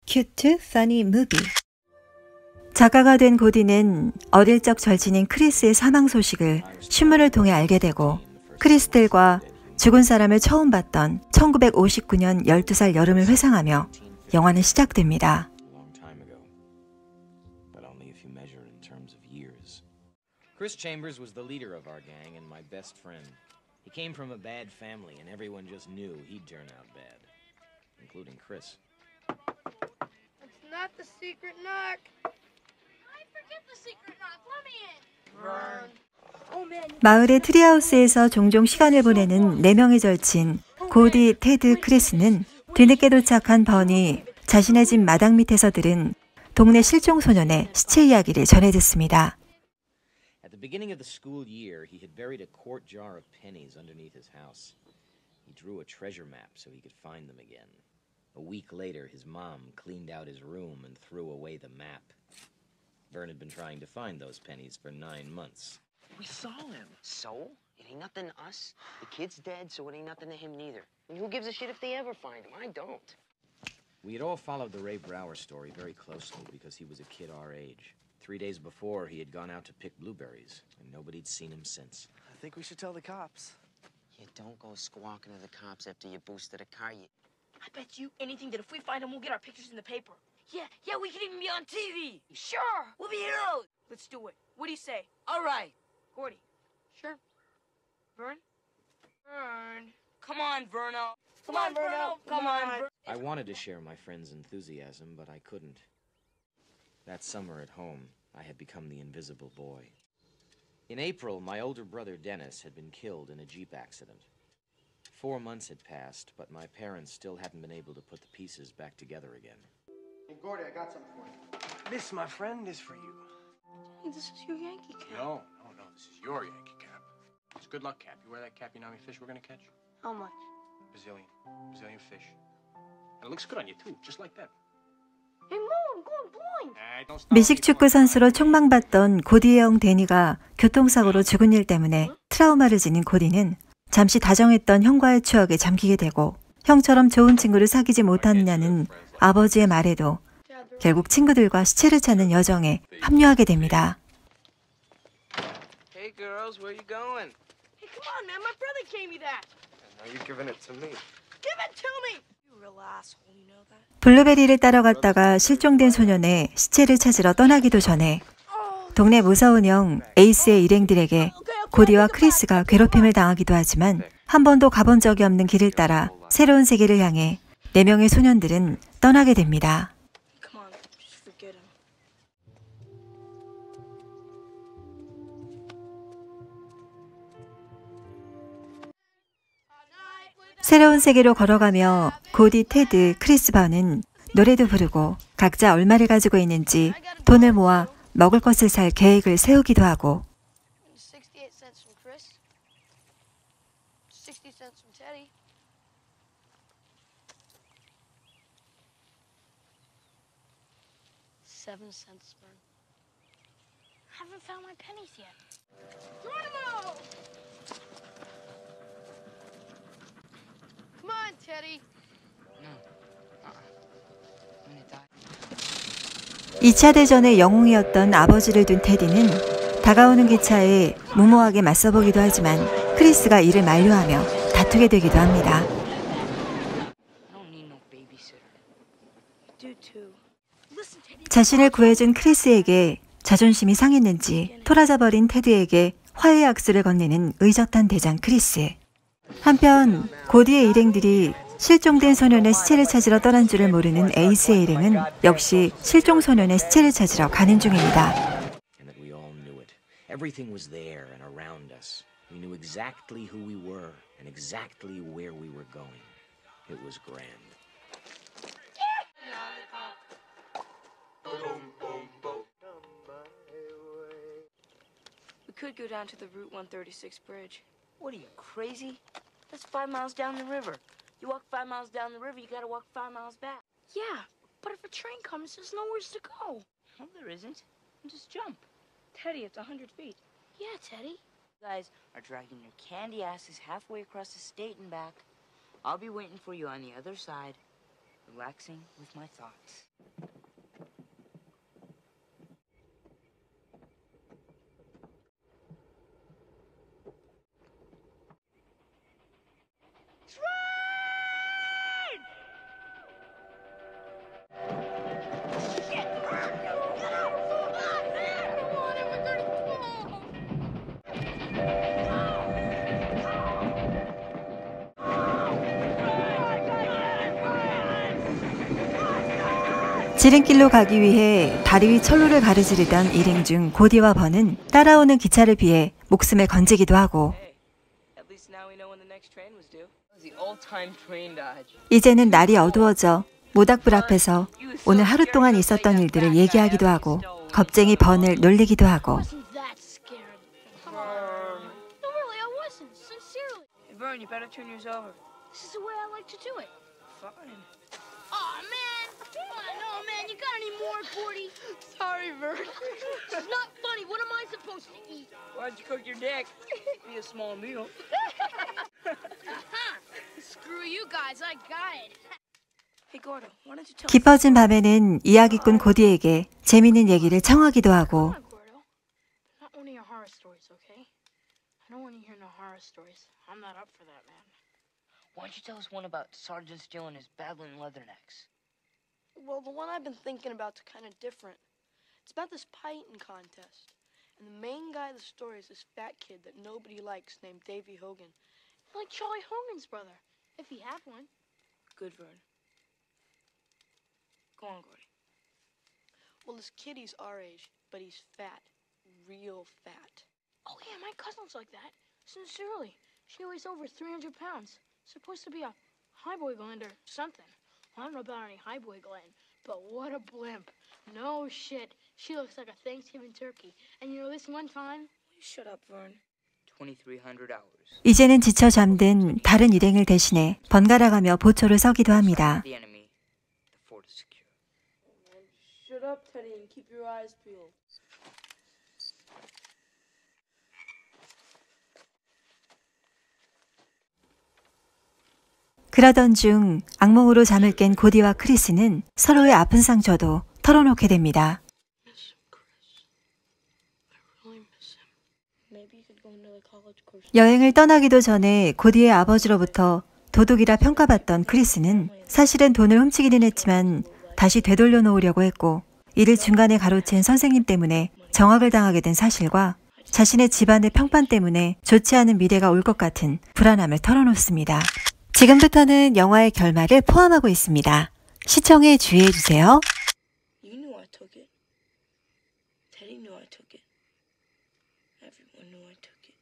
Cute, funny movie. 작가가 된 고디는 어릴 적 절친인 크리스의 사망 소식을 신문을 통해 알게 되고 크리스텔과 죽은 사람을 처음 봤던 1959년 12살 여름을 회상하며 영화는 시작됩니다. Chris Chambers was the leader of our gang and my best friend. He came from a bad family and everyone just knew he'd turn out bad, including Chris. It's not the secret knock. I forget the secret knock. Let me in. Vern. 마을의 트리하우스에서 종종 시간을 보내는 4명의 절친 고디, 테드, 크리스는 뒤늦게 도착한 버니 자신의 집 마당 밑에서 들은 동네 실종 소년의 시체 이야기를 전해 듣습니다. At the beginning of the school year, he had buried a quart jar of pennies underneath his house. He drew a treasure map so he could find them again. A week later, his mom cleaned out his room and threw away the map. Vern had been trying to find those pennies for 9 months. We saw him. So? It ain't nothing to us. The kid's dead, so it ain't nothing to him neither. And who gives a shit if they ever find him? I don't. We had all followed the Ray Brower story very closely because he was a kid our age. 3 days before, he had gone out to pick blueberries, and nobody'd seen him since. I think we should tell the cops. You don't go squawking to the cops after you boosted a car. I bet you anything that if we find him, we'll get our pictures in the paper. Yeah, we can even be on TV. Sure, we'll be heroes. Let's do it. What do you say? All right. Gordy. Sure. Vern? Vern. Come on, Verno. Come on, Verno. Come on. I wanted to share my friend's enthusiasm, but I couldn't. That summer at home, I had become the invisible boy. In April, my older brother Dennis had been killed in a Jeep accident. 4 months had passed, but my parents still hadn't been able to put the pieces back together again. Hey, Gordy, I got something for you. This, my friend, is for you. Hey, this is your Yankee cap. No, this is your Yankee cap. It's a good luck cap. You wear that cap, you know how many fish we're gonna catch? How much? Brazilian fish. And it looks good on you, too, just like that. Hey, Mom, I'm going blind. Don't stop. 미식 축구 선수로 촉망받던 고디의 형 데니가 교통사고로 죽은 일 때문에 트라우마를 지닌 고디는 잠시 다정했던 형과의 추억에 잠기게 되고 형처럼 좋은 친구를 사귀지 못하느냐는 아버지의 말에도 결국 친구들과 시체를 찾는 여정에 합류하게 됩니다. Hey, girls, where you going? Hey, come on, man. My brother gave me that. Now you're giving it to me. Give it to me. You real asshole, you know that? 블루베리를 따러 갔다가 실종된 소년의 시체를 찾으러 떠나기도 전에 동네 무서운 형 에이스의 일행들에게 고디와 크리스가 괴롭힘을 당하기도 하지만 한 번도 가본 적이 없는 길을 따라 새로운 세계를 향해 4명의 소년들은 떠나게 됩니다. Come on, just forget him. 새로운 세계로 걸어가며 고디, 테드, 크리스 반은 노래도 부르고 각자 얼마를 가지고 있는지 돈을 모아 먹을 것을 살 계획을 세우기도 하고 68 cents from Chris. 60 cents from Teddy. $7, Vern. Haven't found my pennies yet. Geronimo! Come on, Teddy. No. I'm gonna die. 2차 대전의 영웅이었던 아버지를 둔 테디는 다가오는 기차에 무모하게 맞서보기도 하지만 크리스가 이를 만류하며 다투게 되기도 합니다. I don't need no babysitter. Do too. Listen, Teddy. 자신을 구해준 크리스에게 자존심이 상했는지 토라져버린 테드에게 화해의 악수를 건네는 의젓한 대장 크리스. 한편 고디의 일행들이 실종된 소년의 시체를 찾으러 떠난 줄을 모르는 에이스의 일행은 역시 실종 소년의 시체를 찾으러 가는 중입니다. And that we all knew it. Everything was there and around us. We knew exactly who we were and exactly where we were going. It was grand. We could go down to the Route 136 bridge. What are you, crazy? That's 5 miles down the river. You walk 5 miles down the river, you gotta walk 5 miles back. Yeah, but if a train comes, there's nowhere to go. No, there isn't. Just jump. Teddy, it's 100 feet. Yeah, Teddy. You guys are dragging your candy asses halfway across the state and back. I'll be waiting for you on the other side. relaxing with my thoughts. 지름길로 가기 위해 다리 위 철로를 가르지르던 일행 중 고디와 번은 따라오는 기차를 피해 목숨을 건지기도 하고, Hey, at least now we know when the next train was due. That was the old-time train dodge. 이제는 날이 어두워져 모닥불 앞에서 오늘 하루 동안 있었던 일들을 얘기하기도 하고, 겁쟁이 번을 놀리기도 하고. Wasn't that scared? Come on. No, really, I wasn't. Sincerely. Hey, Vern, you better turn yours over. This is the way I like to do it. Fine. Aw, man. Come on, no, man. You got any more, Gordy? Sorry, Vern. It's not funny. What am I supposed to eat? Why'd you cook your dick? Be a small meal. Screw you guys. I got it. Hey, Gordo, why don't you tell 깊어진 밤에는 이야기꾼 고디에게 재미있는 얘기를 청하기도 하고, Come on, Gordo. Not one of your horror stories, okay? I don't want to hear no horror stories. I'm not up for that, man. Why don't you tell us one about Sergeant Steele and his battling leathernecks? Well, the one I've been thinking about's kind of different. It's about this pie eating contest. And the main guy of the story is this fat kid that nobody likes named Davy Hogan. Like Charlie Hogan's brother, if he had one. Good, Vern. Go on, Gordy. Well, this kid, he's our age, but he's fat. Real fat. Oh, yeah, my cousin's like that. Sincerely. She weighs over 300 pounds. Supposed to be a highboy-gland or something. I don't know about any highboy-gland, but what a blimp. No shit. She looks like a Thanksgiving turkey. And you know, this one time... Will you shut up, Vern? $2,300. 이제는 지쳐 잠든 다른 일행을 대신해 번갈아가며 보초를 서기도 합니다. The enemy. The fort is secure. Shut up, Teddy, and keep your eyes peeled. 그러던 중 악몽으로 잠을 깬 고디와 크리스는 서로의 아픈 상처도 털어놓게 됩니다. Miss him, Chris. I really miss him. Maybe you could go into the college course. 여행을 떠나기도 전에 고디의 아버지로부터 도둑이라 평가받던 크리스는 사실은 돈을 훔치기는 했지만 다시 되돌려 놓으려고 했고, 이를 중간에 가로챈 선생님 때문에 정학을 당하게 된 사실과 자신의 집안의 평판 때문에 좋지 않은 미래가 올 것 같은 불안함을 털어놓습니다. 지금부터는 영화의 결말을 포함하고 있습니다. 시청에 주의해주세요. You knew I took it. Teddy knew I took it. Everyone knew I took it.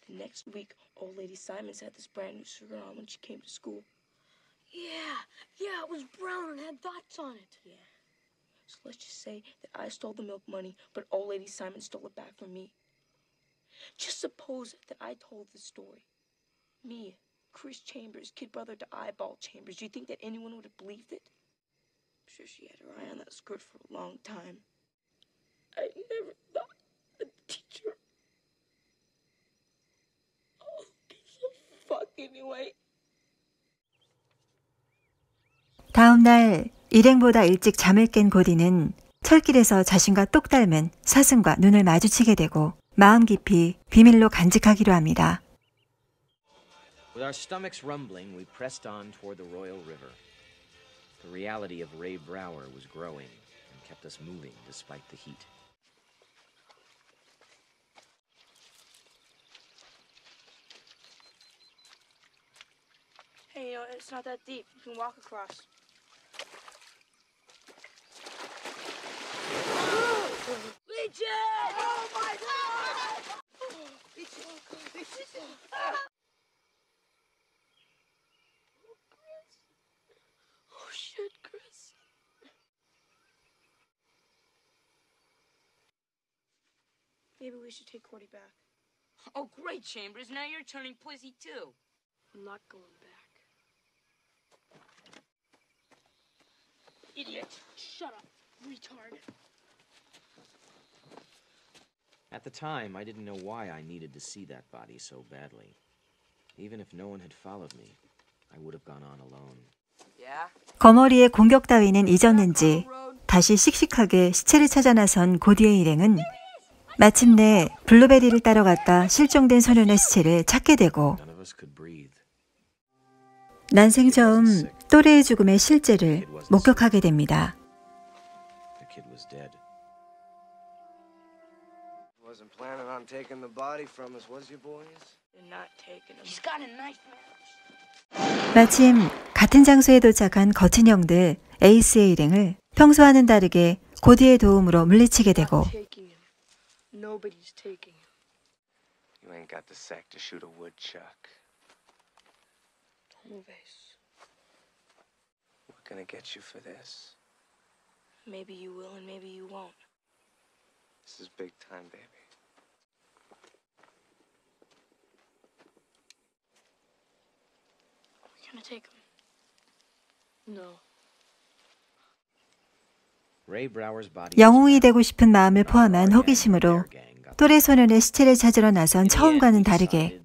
The next week, old lady Simons had this brand new sugar on when she came to school. Yeah, it was brown and had dots on it. Yeah. So let's just say that I stole the milk money, but old lady Simon stole it back from me. Just suppose that I told the story. Me, Chris Chambers, kid brother to Eyeball Chambers. Do you think that anyone would have believed it? I'm sure she had her eye on that skirt for a long time. I never thought a teacher. Oh, piece of fuck anyway. 다음 날 일행보다 일찍 잠을 깬 고디는 철길에서 자신과 똑 닮은 사슴과 눈을 마주치게 되고 마음 깊이 비밀로 간직하기로 합니다. With our stomachs rumbling, we pressed on toward the Royal River. The reality of Ray Brower was growing and kept us moving despite the heat. Hey, you know, it's not that deep. You can walk across. Legion! Oh my God! Oh, shit, Chris. Maybe we should take Cordy back. Oh, great, Chambers. Now you're turning pussy, too. I'm not going back. Idiot! Shut up, retard. At the time, I didn't know why I needed to see that body so badly. Even if no one had followed me, I would have gone on alone. 거머리의 공격 따위는 잊었는지 다시 씩씩하게 시체를 찾아 나선 고디의 일행은 마침내 블루베리를 따러 갔다 실종된 소년의 시체를 찾게 되고 None of us could breathe. 난생 처음 또래의 죽음의 실제를 목격하게 됩니다. The kid was dead. Wasn't planning on taking the body from us, was you, boys? They're not taking him. He's got a knife. 마침 같은 장소에 도착한 거친 형들 에이스의 일행을 평소와는 다르게 고디의 도움으로 물리치게 되고 Taking him. Nobody's taking him. You ain't got the sack to shoot a woodchuck. Don't move, Ace. We're gonna get you for this. Maybe you will and maybe you won't. This is big time, baby. We're gonna take him. No. Ray Brower's body. 영웅이 되고 싶은 마음을 포함한 호기심으로 또래 소년의 시체를 찾으러 나선 처음과는 다르게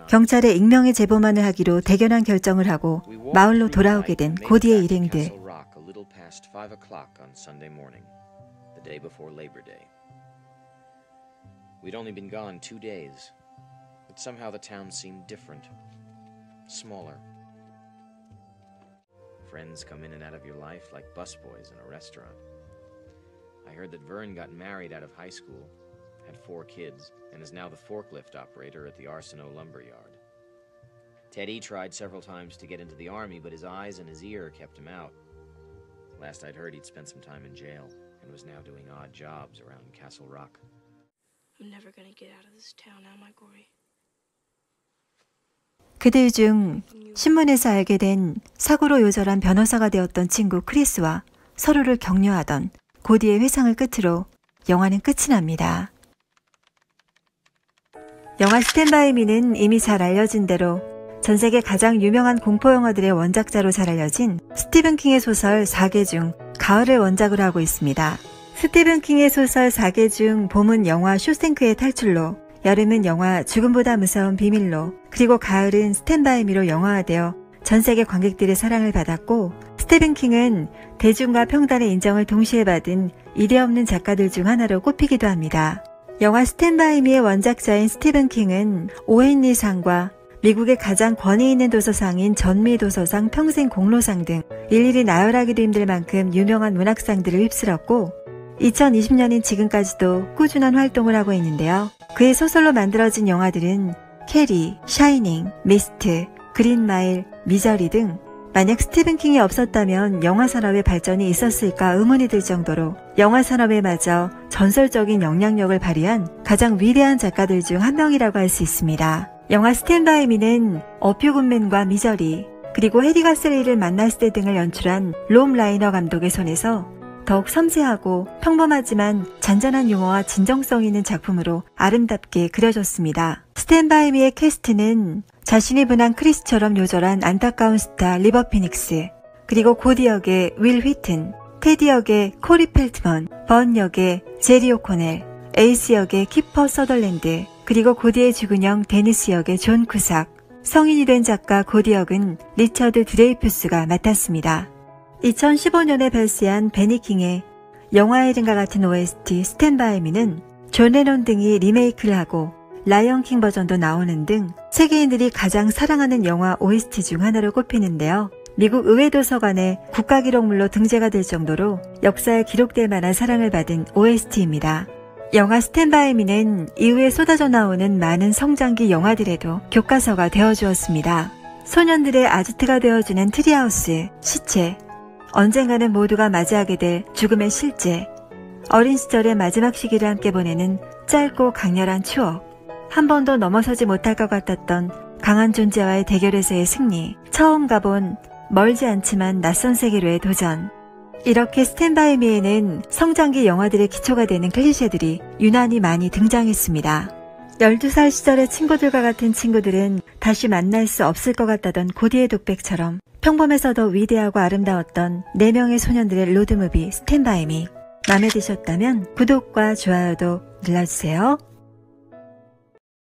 경찰에 익명의 제보만을 하기로 대견한 결정을 하고 마을로 돌아오게 된 고디의 일행들. Castle Rock a little past 5 o'clock on Sunday morning, the day before Labor Day. We'd only been gone 2 days, but somehow the town seemed different, smaller. Friends come in and out of your life like busboys in a restaurant. I heard that Vern got married out of high school, had 4 kids, and is now the forklift operator at the Arsenault lumberyard. Teddy tried several times to get into the army, but his eyes and his ear kept him out. Last I'd heard, he'd spent some time in jail and was now doing odd jobs around Castle Rock. I'm never gonna get out of this town, am I, Gory? 그들 중 신문에서 알게 된 사고로 요절한 변호사가 되었던 친구 크리스와 서로를 격려하던 고디의 회상을 끝으로 영화는 끝이 납니다. 영화 스탠바이미는 이미 잘 알려진 대로 전 세계 가장 유명한 공포영화들의 원작자로 잘 알려진 스티븐 킹의 소설 4개 중 가을을 원작으로 하고 있습니다. 스티븐 킹의 소설 4개 중 봄은 영화 쇼생크의 탈출로, 여름은 영화 죽음보다 무서운 비밀로, 그리고 가을은 스탠바이미로 영화화되어 전 세계 관객들의 사랑을 받았고, 스티븐 킹은 대중과 평단의 인정을 동시에 받은 이례없는 작가들 중 하나로 꼽히기도 합니다. 영화 스탠바이미의 원작자인 스티븐 킹은 오헨리상과 미국의 가장 권위 있는 도서상인 전미도서상 평생 공로상 등 일일이 나열하기도 힘들 만큼 유명한 문학상들을 휩쓸었고 2020년인 지금까지도 꾸준한 활동을 하고 있는데요. 그의 소설로 만들어진 영화들은 캐리, 샤이닝, 미스트, 그린마일, 미저리 등 만약 스티븐 킹이 없었다면 영화 산업의 발전이 있었을까 의문이 들 정도로 영화 산업에 마저 전설적인 영향력을 발휘한 가장 위대한 작가들 중 한 명이라고 할 수 있습니다. 영화 스탠바이미는 어퓨 굿맨과 미저리, 그리고 해리 가슬리를 만났을 때 등을 연출한 롬 라이너 감독의 손에서 더욱 섬세하고 평범하지만 잔잔한 유머와 진정성 있는 작품으로 아름답게 그려졌습니다. 스탠바이미의 캐스트는 자신이 분한 크리스처럼 요절한 안타까운 스타 리버 피닉스, 그리고 고디 역의 윌 휘튼, 테디 역의 코리 펠트먼, 번 역의 제리 오코넬, 에이스 역의 키퍼 서덜랜드, 그리고 고디의 죽은 형 데니스 역의 존 쿠삭, 성인이 된 작가 고디 역은 리처드 드레이푸스가 맡았습니다. 2015년에 발세한 베니킹의 영화의 이름과 같은 OST 스탠바이미는 존 레논 등이 리메이크를 하고 라이언킹 버전도 나오는 등 세계인들이 가장 사랑하는 영화 OST 중 하나로 꼽히는데요. 미국 의회도서관의 국가기록물로 등재가 될 정도로 역사에 기록될 만한 사랑을 받은 OST입니다. 영화 스탠바이미는 이후에 쏟아져 나오는 많은 성장기 영화들에도 교과서가 되어주었습니다. 소년들의 아지트가 되어주는 트리하우스, 시체, 언젠가는 모두가 맞이하게 될 죽음의 실제, 어린 시절의 마지막 시기를 함께 보내는 짧고 강렬한 추억, 한 번도 넘어서지 못할 것 같았던 강한 존재와의 대결에서의 승리, 처음 가본 멀지 않지만 낯선 세계로의 도전. 이렇게 스탠바이미에는 성장기 영화들의 기초가 되는 클리셰들이 유난히 많이 등장했습니다. 12살 시절의 친구들과 같은 친구들은 다시 만날 수 없을 것 같다던 고디의 독백처럼 평범해서도 위대하고 아름다웠던 4명의 소년들의 로드무비 스탠바이미. 마음에 드셨다면 구독과 좋아요도 눌러주세요.